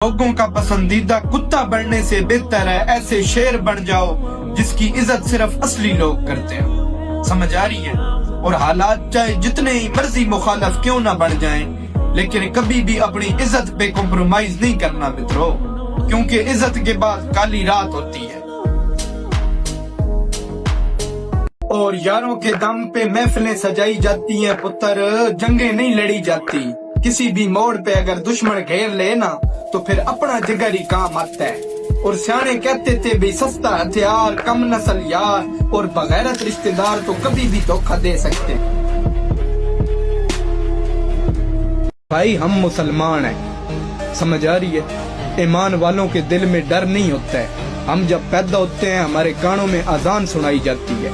लोगों का पसंदीदा कुत्ता बनने से बेहतर है ऐसे शेर बन जाओ जिसकी इज्जत सिर्फ असली लोग करते हैं। समझ आ रही है? और हालात चाहे जितने ही मर्जी मुखालफ क्यों ना बन जाएं, लेकिन कभी भी अपनी इज्जत पे कॉम्प्रोमाइज नहीं करना मित्रों, क्योंकि इज्जत के बाद काली रात होती है। और यारों के दम पे महफिलें सजाई जाती हैं पुत्र, जंगें नहीं लड़ी जाती। किसी भी मोड़ पे अगर दुश्मन घेर ले ना तो फिर अपना जिगर ही काम आता है। और सियाने कहते थे भी सस्ता हथियार कम नस्ल यार, और बगैरत रिश्तेदार तो कभी भी धोखा दे सकते हैं। भाई हम मुसलमान हैं, समझ आ रही है? ईमान वालों के दिल में डर नहीं होता है। हम जब पैदा होते हैं हमारे कानों में अजान सुनाई जाती है।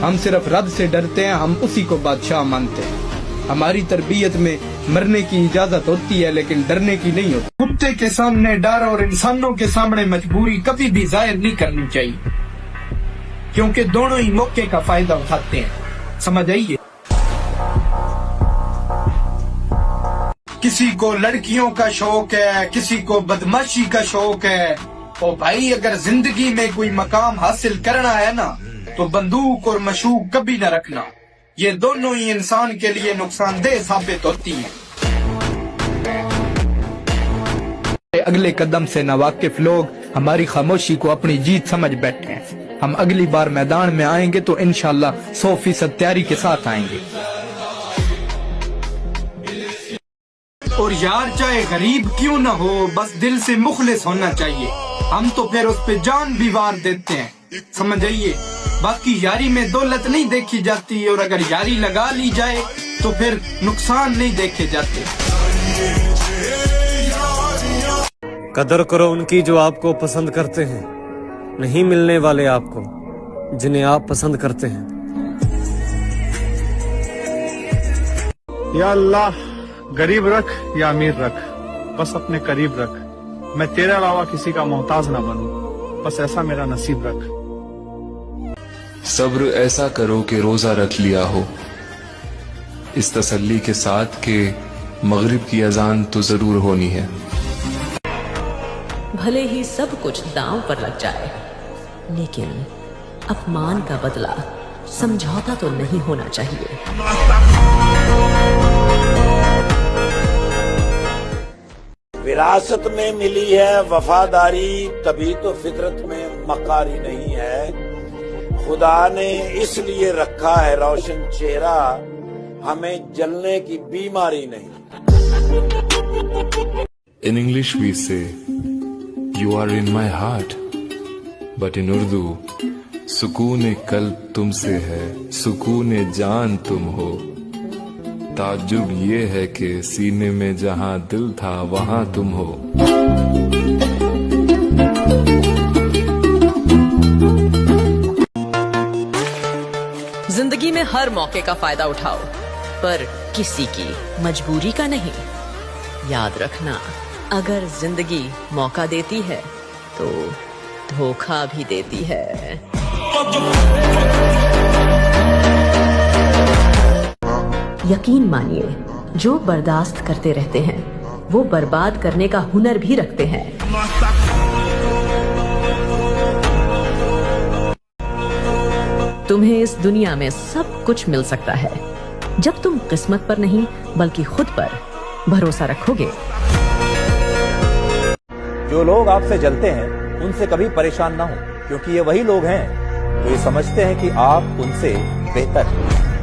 हम सिर्फ रब से डरते हैं, हम उसी को बादशाह मानते हैं। हमारी तरबियत में मरने की इजाजत होती है लेकिन डरने की नहीं होती। कुत्ते के सामने डर और इंसानों के सामने मजबूरी कभी भी जाहिर नहीं करनी चाहिए, क्योंकि दोनों ही मौके का फायदा उठाते हैं। समझ आइए? किसी को लड़कियों का शौक है, किसी को बदमाशी का शौक है। और भाई अगर जिंदगी में कोई मकाम हासिल करना है ना तो बंदूक और मशूक कभी न रखना। ये दोनों ही इंसान के लिए नुकसानदेह साबित होती हैं। अगले कदम से नावाकिफ लोग हमारी खामोशी को अपनी जीत समझ बैठे हैं। हम अगली बार मैदान में आएंगे तो इंशाल्लाह 100% तैयारी के साथ आएंगे। और यार चाहे गरीब क्यों न हो, बस दिल से मुखलिस होना चाहिए। हम तो फिर उस पे जान भी वार देते हैं। समझ आइए? बाकी यारी में दौलत नहीं देखी जाती, और अगर यारी लगा ली जाए तो फिर नुकसान नहीं देखे जाते। कदर करो उनकी जो आपको पसंद करते हैं, नहीं मिलने वाले आपको जिन्हें आप पसंद करते हैं। या अल्लाह, गरीब रख या अमीर रख, बस अपने करीब रख। मैं तेरे अलावा किसी का मोहताज ना बनूं, बस ऐसा मेरा नसीब रख। सब्र ऐसा करो कि रोजा रख लिया हो, इस तसल्ली के साथ कि मगरिब की अजान तो जरूर होनी है। भले ही सब कुछ दांव पर लग जाए, लेकिन अपमान का बदला समझौता तो नहीं होना चाहिए। विरासत में मिली है वफादारी, तभी तो फितरत में मकारी नहीं है। खुदा ने इसलिए रखा है रोशन चेहरा, हमें जलने की बीमारी नहीं। In English we say, you are in my heart, but in Urdu, सुकून कल्ब तुमसे है, सुकून जान तुम हो। ताज्जुब ये है कि सीने में जहां दिल था वहां तुम हो। जिंदगी में हर मौके का फायदा उठाओ, पर किसी की मजबूरी का नहीं। याद रखना, अगर जिंदगी मौका देती है तो धोखा भी देती है। यकीन मानिए, जो बर्दाश्त करते रहते हैं वो बर्बाद करने का हुनर भी रखते हैं। तुम्हें इस दुनिया में सब कुछ मिल सकता है जब तुम किस्मत पर नहीं बल्कि खुद पर भरोसा रखोगे। जो लोग आपसे जलते हैं उनसे कभी परेशान ना हो, क्योंकि ये वही लोग हैं जो ये समझते हैं कि आप उनसे बेहतर हैं।